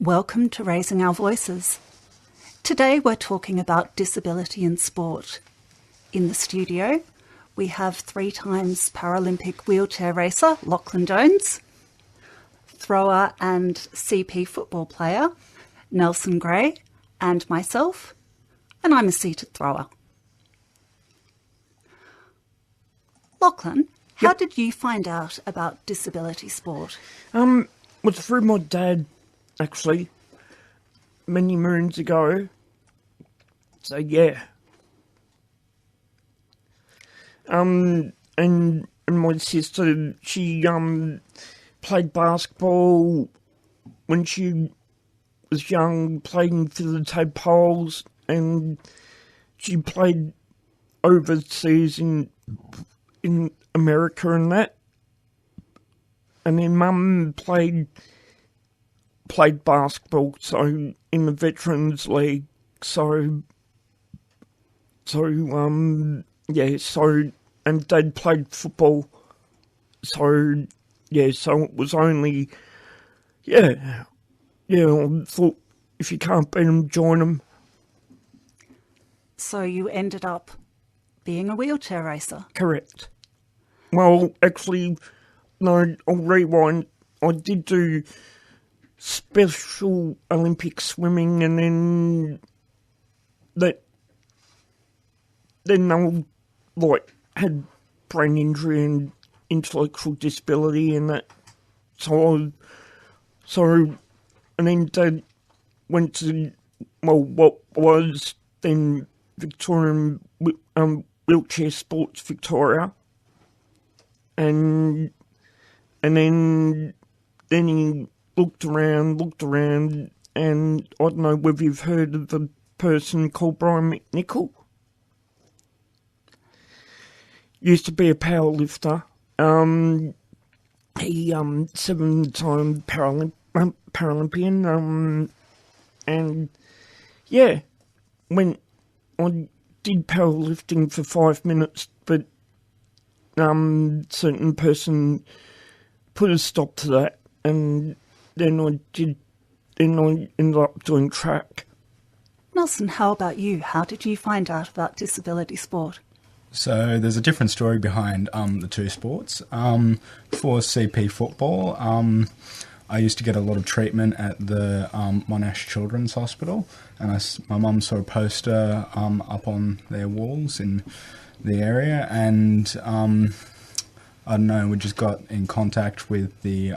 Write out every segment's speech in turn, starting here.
Welcome to Raising Our Voices. Today we're talking about disability in sport. In the studio, we have 3 times Paralympic wheelchair racer Lachlan Jones, thrower and CP football player Nelson Gray, and myself, and I'm a seated thrower. Lachlan, how did you find out about disability sport? Was through my dad, actually, many moons ago. So yeah. And my sister, she played basketball when she was young, playing for the Tadpoles, and she played overseas in America and that. And then Mum played basketball, so in the Veterans League. So and Dad played football. So it was only, I thought if you can't beat them, join them. So you ended up being a wheelchair racer? Correct. Well, actually, no, I'll rewind. I did do Special Olympic swimming, and then I had brain injury and intellectual disability and that. So and then Dad went to what was then Victorian Wheelchair Sports Victoria, and then he looked around, and I don't know whether you've heard of a person called Brian McNichol. Used to be a powerlifter. He 7-time Paralympian. And yeah, when I did powerlifting for 5 minutes, but certain person put a stop to that, and then I ended up doing track. Nelson, how about you? How did you find out about disability sport? So there's a different story behind the two sports. For CP football, I used to get a lot of treatment at the Monash Children's Hospital, and my mum saw a poster up on their walls in the area, and I don't know, we just got in contact with the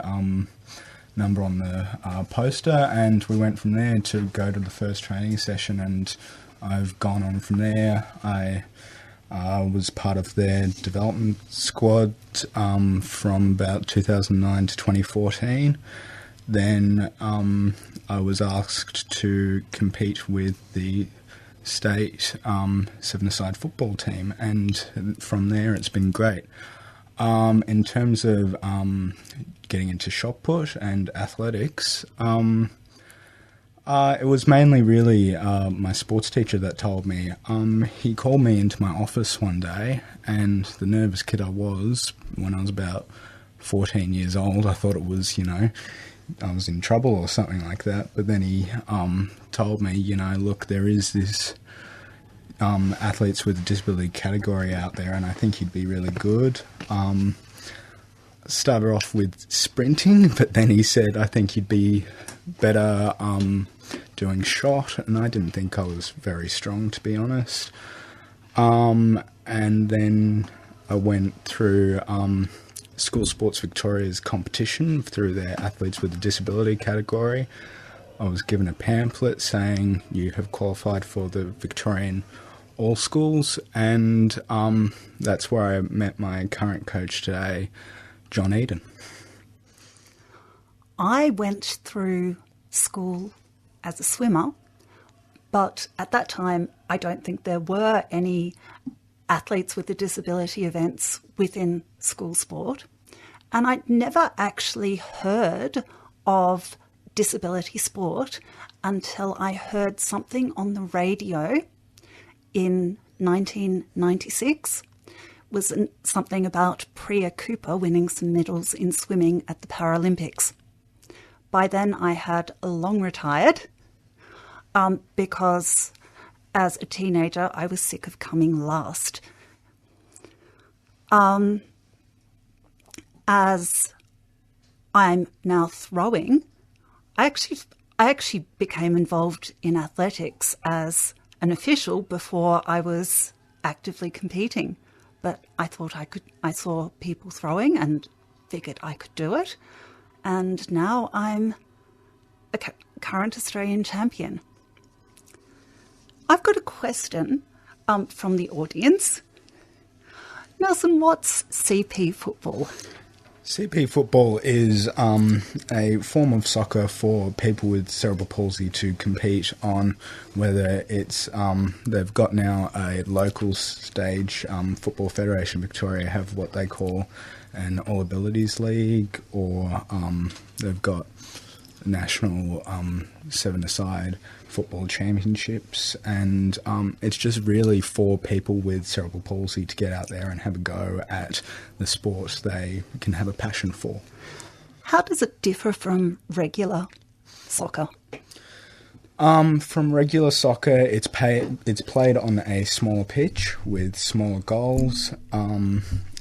number on the poster, and we went from there to go to the first training session, and I've gone on from there. I was part of their development squad from about 2009 to 2014. Then I was asked to compete with the state 7-a-side football team, and from there it's been great. In terms of getting into shot put and athletics, it was mainly really my sports teacher that told me. He called me into my office one day, and the nervous kid I was when I was about 14 years old, I thought it was, I was in trouble or something like that. But then he told me, look, there is this athletes with a disability category out there, and I think you'd be really good. Started off with sprinting, but then he said, I think you'd be better doing shot, and I didn't think I was very strong, to be honest. And then I went through School Sports Victoria's competition through their athletes with a disability category. I was given a pamphlet saying you have qualified for the Victorian All Schools, and that's where I met my current coach today, John Eden. I went through school as a swimmer, but at that time I don't think there were any athletes with a disability events within school sport, and I'd never actually heard of disability sport until I heard something on the radio in 1996. Was something about Priya Cooper winning some medals in swimming at the Paralympics. by then I had long retired because as a teenager I was sick of coming last. As I'm now throwing, I actually became involved in athletics as an official before I was actively competing. But I saw people throwing and figured I could do it. And now I'm a current Australian champion. I've got a question from the audience. Nelson, what's CP football? CP football is a form of soccer for people with cerebral palsy to compete on, whether it's they've got now a local stage. Football Federation Victoria have what they call an All Abilities League, or they've got national seven-a-side football championships, and it's just really for people with cerebral palsy to get out there and have a go at the sport they can have a passion for. How does it differ from regular soccer? From regular soccer, it's played on a smaller pitch with smaller goals.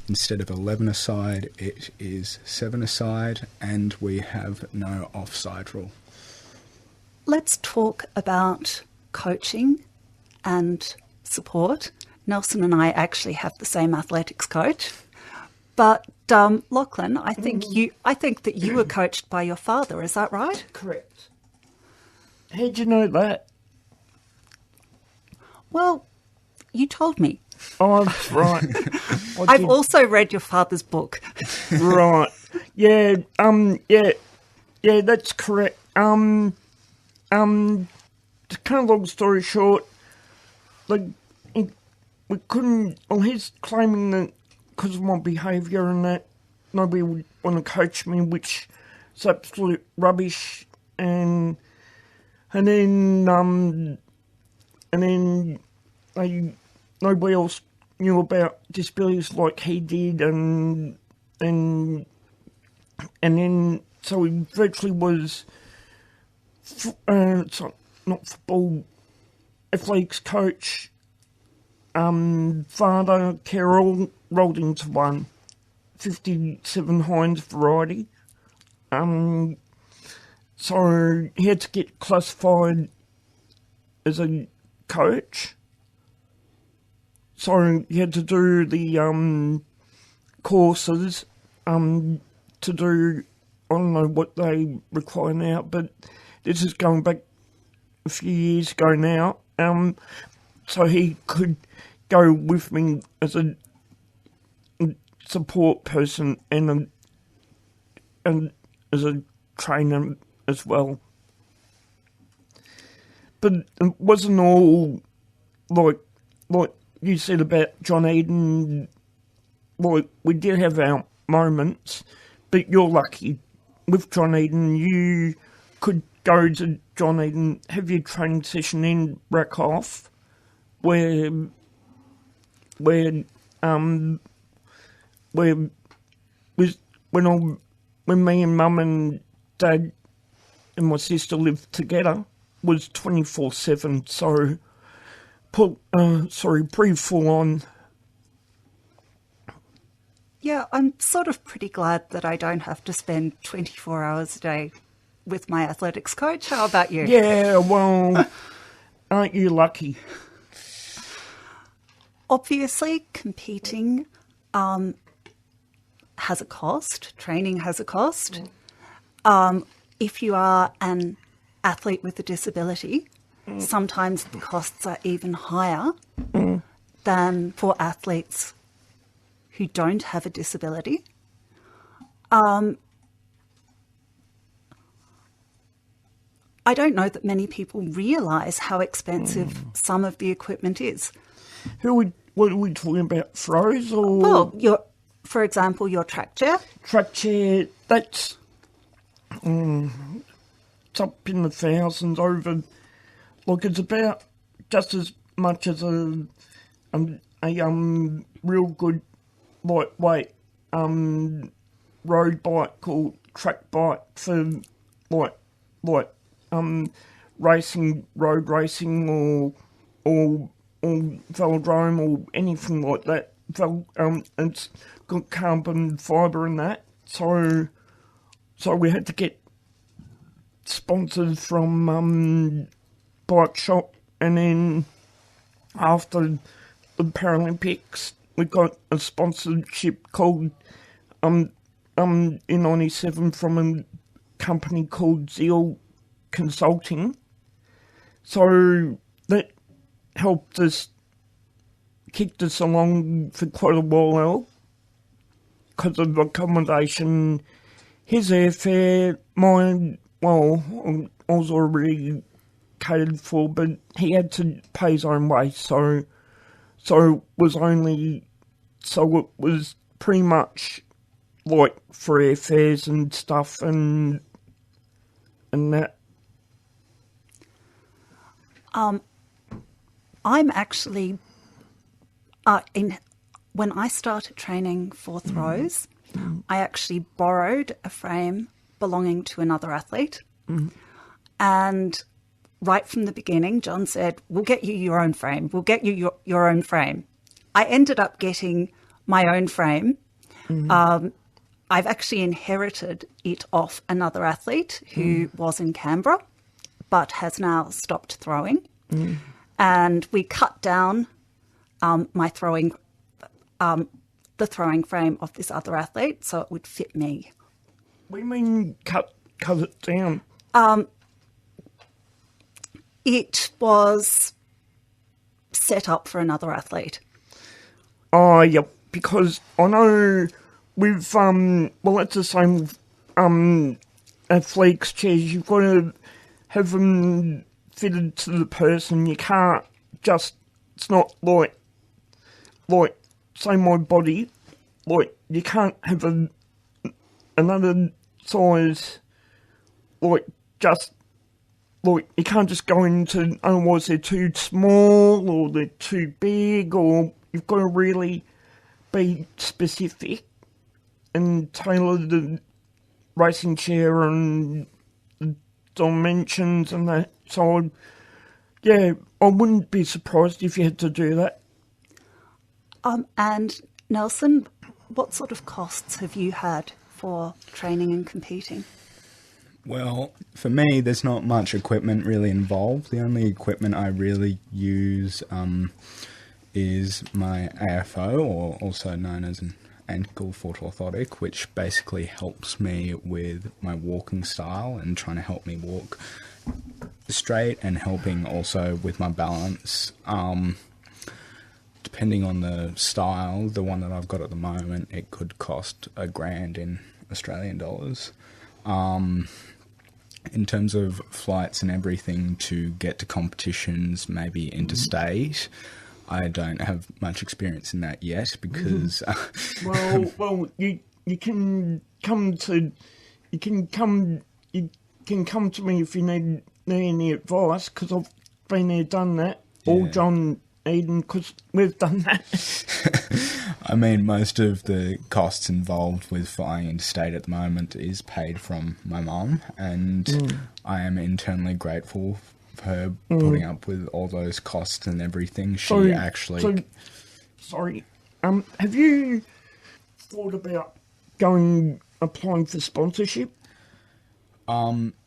Instead of 11-a-side, it is 7-a-side, and we have no offside rule. Let's talk about coaching and support. Nelson and I actually have the same athletics coach, but Lachlan, I think that you were coached by your father. Is that right? Correct. How'd you know that? Well, you told me. Oh, that's right. I've also read your father's book. Right. Yeah. Yeah. That's correct. To cut a long story short, we couldn't. Well, he's claiming that because of my behaviour and that nobody would want to coach me, which is absolute rubbish. And then nobody else knew about disabilities like he did, and then so he virtually was not football, athletics coach, father, Carol, rolled into one, 57 Heinz variety. So he had to get classified as a coach. So he had to do the courses to do, I don't know what they require now, but this is going back a few years ago now. So he could go with me as a support person and as a trainer as well. But it wasn't all like you said about John Eden. Like, we did have our moments, but you're lucky with John Eden. You could go to John Eden, have your training session in Rackhoff, where when me and Mum and Dad and my sister lived together, was 24/7. So, pretty full on. Yeah, I'm sort of pretty glad that I don't have to spend 24 hours a day with my athletics coach. How about you? Yeah, well, aren't you lucky? Obviously, competing has a cost. Training has a cost. If you are an athlete with a disability, sometimes the costs are even higher than for athletes who don't have a disability. I don't know that many people realise how expensive some of the equipment is. What are we talking about? Throws or? Well, for example, your track chair. Track chair, that's it's up in the thousands over. Look, it's about just as much as a real good lightweight road bike or track bike for like like racing, road racing, or velodrome or anything like that. It's got carbon fibre in that, so we had to get sponsors from Bike Shop, and then after the Paralympics, we got a sponsorship called in '97 from a company called Zeal Consulting. So that helped us, kicked us along for quite a while because of accommodation, his airfare, mine. Well, I was already catered for, but he had to pay his own way, so it was pretty much like for airfares and stuff and that. I'm actually when I started training for throws, I actually borrowed a frame belonging to another athlete, and right from the beginning, John said, "We'll get you your own frame. We'll get you your own frame." I ended up getting my own frame. I've actually inherited it off another athlete who was in Canberra, but has now stopped throwing. And we cut down the throwing frame of this other athlete so it would fit me. What do you mean cut it down? It was set up for another athlete. Oh, yeah, because I know with, well, it's the same with athletes' chairs. You've got to have them fitted to the person. You can't just, it's not like say my body, like, you can't have another size, like, just, like, you can't just go into, otherwise they're too small or they're too big, or you've got to really be specific and tailor the racing chair and the dimensions and that. So, yeah, I wouldn't be surprised if you had to do that. And Nelson, what sort of costs have you had for training and competing? Well, for me, there's not much equipment really involved. The only equipment I really use is my AFO, or also known as an ankle foot orthotic, which basically helps me with my walking style and trying to help me walk straight, and helping also with my balance. Depending on the style, the one that I've got at the moment, it could cost $1,000 in Australian dollars. In terms of flights and everything to get to competitions, maybe interstate, I don't have much experience in that yet because. Well, you can come to me if you need any advice, because I've been there, done that. Yeah. Or John Eden, because we've done that. I mean, most of the costs involved with flying interstate at the moment is paid from my mum, and I am internally grateful for her putting up with all those costs and everything. Have you thought about applying for sponsorship?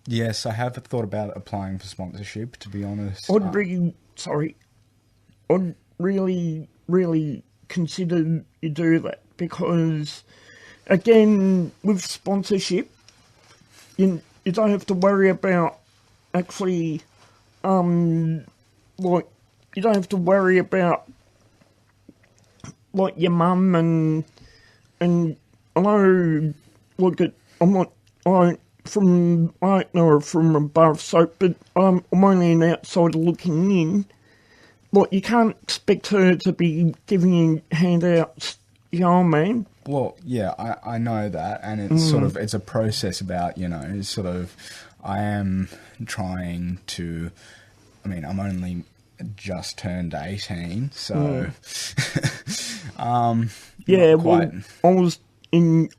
Yes, I have thought about applying for sponsorship, to be honest. I'd really, really consider you do that, because, again, with sponsorship, you don't have to worry about actually, you don't have to worry about, like, your mum and I know, I don't know her from above, but I'm only an outsider looking in. Like, you can't expect her to be giving you handouts, you know what I mean? Well, yeah, I know that, and it's it's a process about, I am trying to, I'm only just turned 18, so, yeah, quite. Well, I was in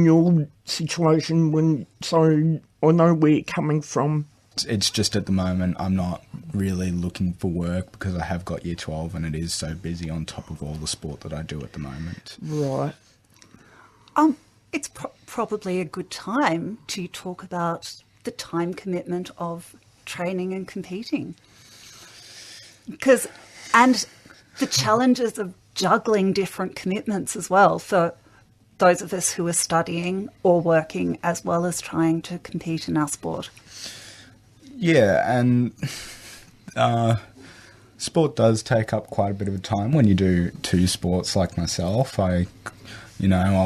your situation I know where you're coming from. It's just at the moment I'm not really looking for work because I have got year 12 and it is so busy on top of all the sport that I do at the moment. Right. It's probably a good time to talk about the time commitment of training and competing. And the challenges of juggling different commitments as well for those of us who are studying or working as well as trying to compete in our sport. Yeah, and sport does take up quite a bit of time when you do two sports like myself. I'll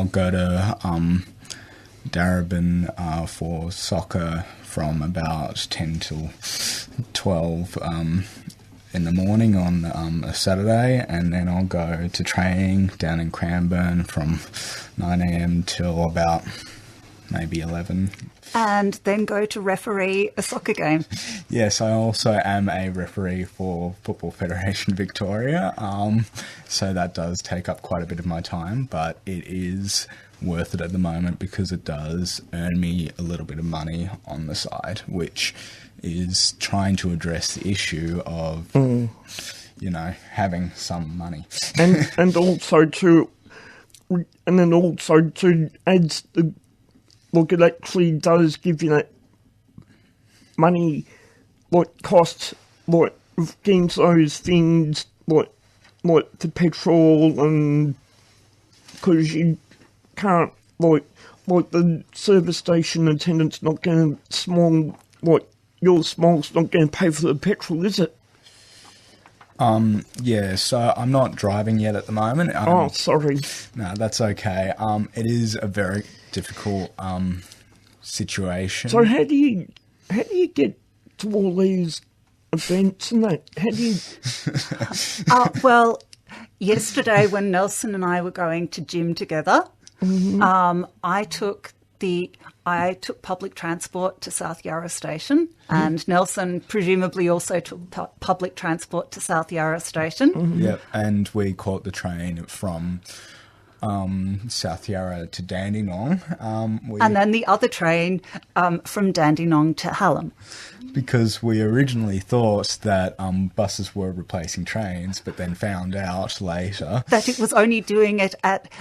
go to Darebin for soccer from about 10 till 12 in the morning on a Saturday, and then I'll go to training down in Cranbourne from 9 a.m. till about maybe 11. And then go to referee a soccer game. Yes, I also am a referee for Football Federation Victoria, so that does take up quite a bit of my time, but it is worth it at the moment because it does earn me a little bit of money on the side, which is trying to address the issue of, having some money. And also to add the... Look, it actually does give you that money, costs, against those things, like the petrol, and because you can't, the service station attendant's not going to, your small's not going to pay for the petrol, is it? Yeah, so I'm not driving yet at the moment. Sorry. No, that's okay. It is a very difficult situation. So how do you get to all these events and that? How do you... Well, yesterday when Nelson and I were going to gym together, I took public transport to South Yarra Station, and Nelson presumably also took public transport to South Yarra Station. Yep, and we caught the train from South Yarra to Dandenong. And then the other train from Dandenong to Hallam. Because we originally thought that buses were replacing trains, but then found out later that it was only doing it at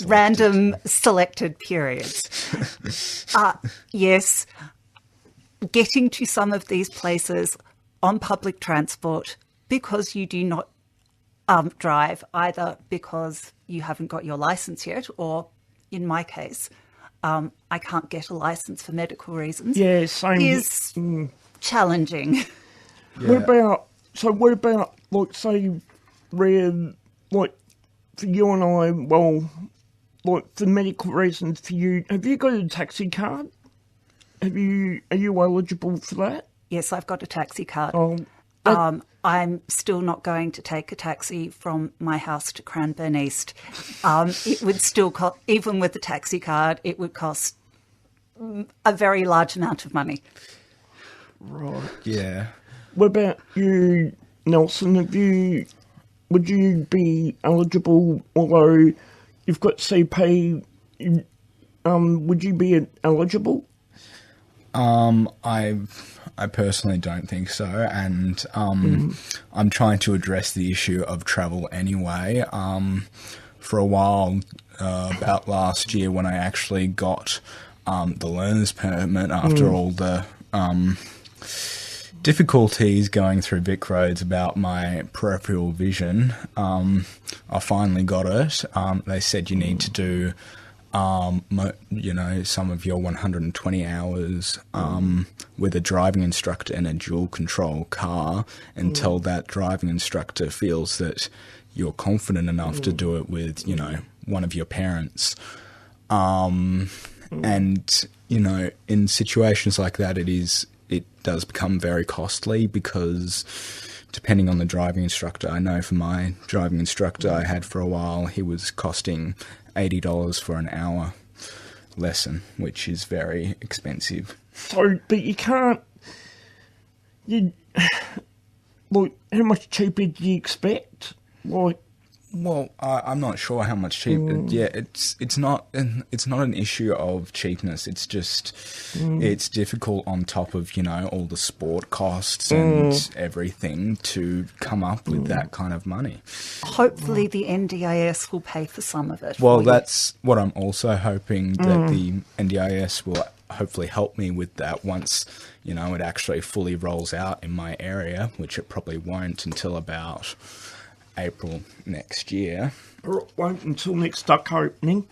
random selected periods. Yes, getting to some of these places on public transport because you do not drive, either because you haven't got your license yet, or in my case, I can't get a license for medical reasons. Yeah, same. Is challenging. Yeah. What about, say, for you and I, for medical reasons for you, have you got a taxi card? Are you eligible for that? Yes, I've got a taxi card. Oh, I'm still not going to take a taxi from my house to Cranbourne East. It would still cost, even with the taxi card, it would cost a very large amount of money. Right. Yeah. What about you, Nelson? Would you be eligible, although you've got CP, would you be eligible? I personally don't think so, and I'm trying to address the issue of travel anyway. For a while, about last year, when I actually got the learner's permit after all the difficulties going through Vic Roads about my peripheral vision, I finally got it. They said you need to do some of your 120 hours with a driving instructor in a dual control car until that driving instructor feels that you're confident enough to do it with, one of your parents. And, in situations like that, it does become very costly because depending on the driving instructor, I know for my driving instructor I had for a while, he was costing $80 for an hour lesson, which is very expensive. So, but you can't... how much cheaper do you expect? Well, I'm not sure how much cheap. Yeah, it's not an issue of cheapness. It's just it's difficult on top of all the sport costs and everything to come up with that kind of money. Hopefully, the NDIS will pay for some of it. Well, that's what I'm also hoping, that the NDIS will hopefully help me with that once it actually fully rolls out in my area, which it probably won't until about April next year. It won't until next duck opening.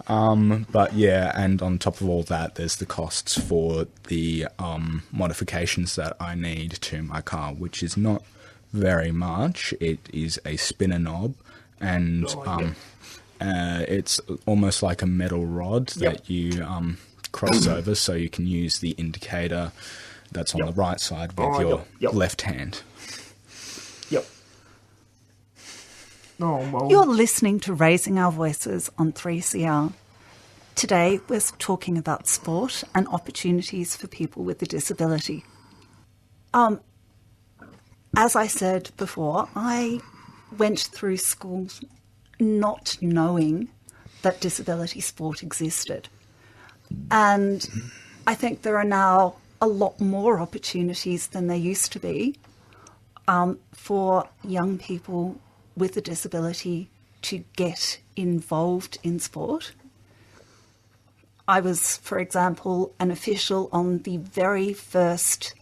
But yeah, and on top of all that, there's the costs for the modifications that I need to my car, which is not very much. It is a spinner knob, and it's almost like a metal rod that you cross over, so you can use the indicator that's on the right side with your left hand. Yep. Oh, well. You're listening to Raising Our Voices on 3CR. Today, we're talking about sport and opportunities for people with a disability. As I said before, I went through school not knowing that disability sport existed. And I think there are now a lot more opportunities than there used to be for young people with a disability to get involved in sport. I was, for example, an official on the very first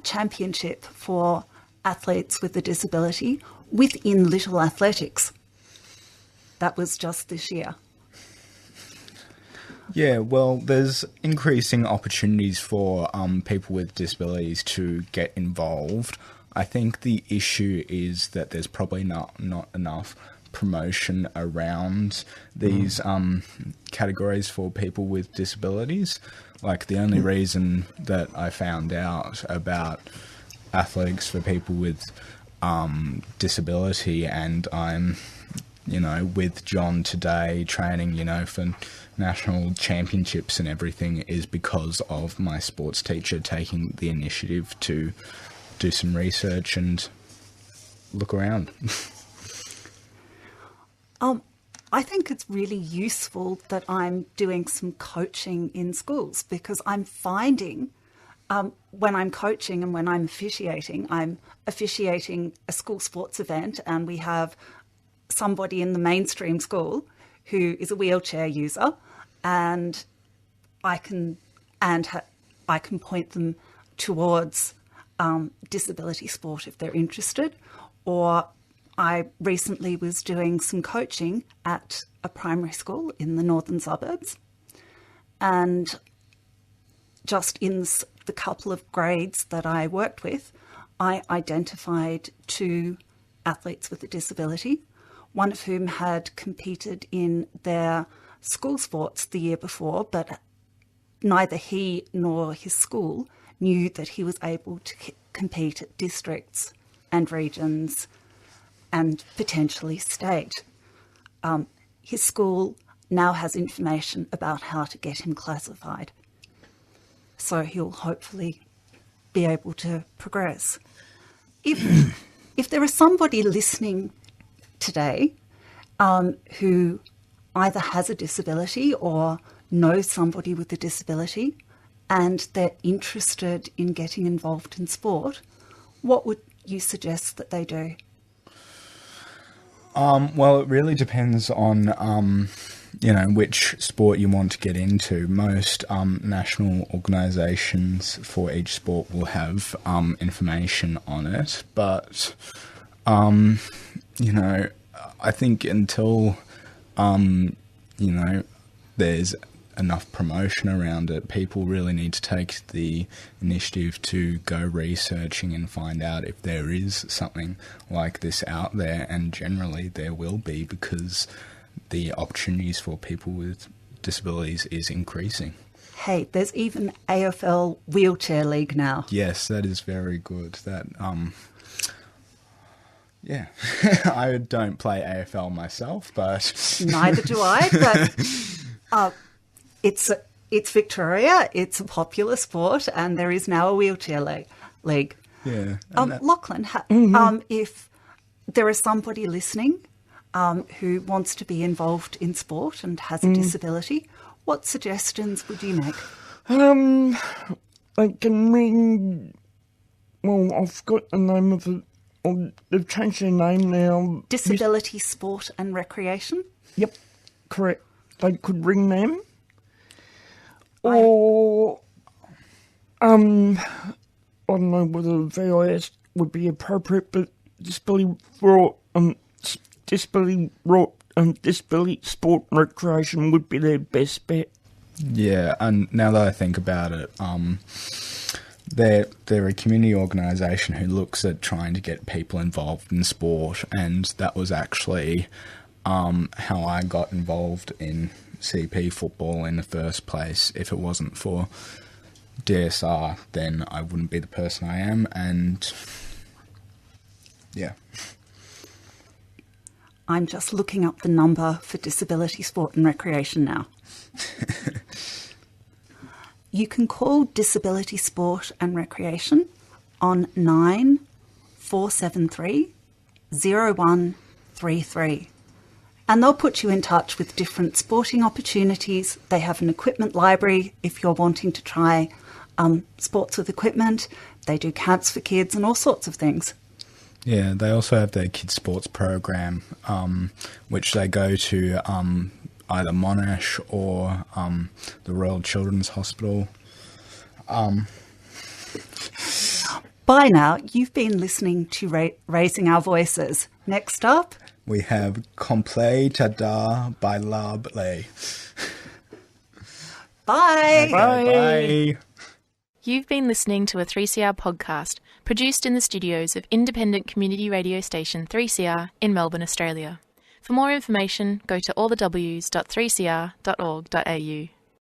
championship for athletes with a disability within Little Athletics. That was just this year. Yeah, well, there's increasing opportunities for people with disabilities to get involved. I think the issue is that there's probably not enough promotion around these categories for people with disabilities. Like, the only reason that I found out about athletics for people with disability, and I'm, with John today training, for national championships and everything, is because of my sports teacher taking the initiative to do some research and look around. I think it's really useful that I'm doing some coaching in schools, because I'm finding when I'm coaching and when I'm officiating a school sports event, and we have somebody in the mainstream school who is a wheelchair user, and I can point them towards disability sport if they're interested. Or I recently was doing some coaching at a primary school in the northern suburbs, and just in the couple of grades that I worked with, I identified 2 athletes with a disability, one of whom had competed in their school sports the year before, but neither he nor his school knew that he was able to compete at districts and regions and potentially state. His school now has information about how to get him classified, so he'll hopefully be able to progress. If there is somebody listening today who either has a disability or knows somebody with a disability, and they're interested in getting involved in sport, what would you suggest that they do? Well, it really depends on, which sport you want to get into. Most national organisations for each sport will have information on it, but, I think until, there's enough promotion around it, people really need to take the initiative to go researching and find out if there is something like this out there, and generally there will be, because the opportunities for people with disabilities is increasing. Hey, there's even AFL Wheelchair League now. Yes, that is very good. That yeah, I don't play AFL myself, but neither do I, but it's Victoria, it's a popular sport, and there is now a wheelchair league. Yeah. Lachlan, if there is somebody listening who wants to be involved in sport and has a disability, what suggestions would you make? They can ring. Well, I've got the name of it. Oh, they've changed their name now. Disability Sport and Recreation? Yep, correct. They could ring them. Or, I don't know whether VIS would be appropriate, but disability sport and recreation would be their best bet. Yeah, and now that I think about it, they're a community organisation who looks at trying to get people involved in sport, and that was actually how I got involved in CP football in the first place. If it wasn't for DSR, then I wouldn't be the person I am, and yeah. I'm just looking up the number for Disability Sport and Recreation now. You can call Disability Sport and Recreation on 9473 0133. And they'll put you in touch with different sporting opportunities. They have an equipment library if you're wanting to try sports with equipment. They do camps for kids and all sorts of things. Yeah, they also have their kids' sports program, which they go to either Monash or the Royal Children's Hospital. By now, you've been listening to Raising Our Voices. Next up, we have Complet Tada by Lable. Bye. Bye. You've been listening to a 3CR podcast produced in the studios of independent community radio station 3CR in Melbourne, Australia. For more information, go to allthews.3cr.org.au.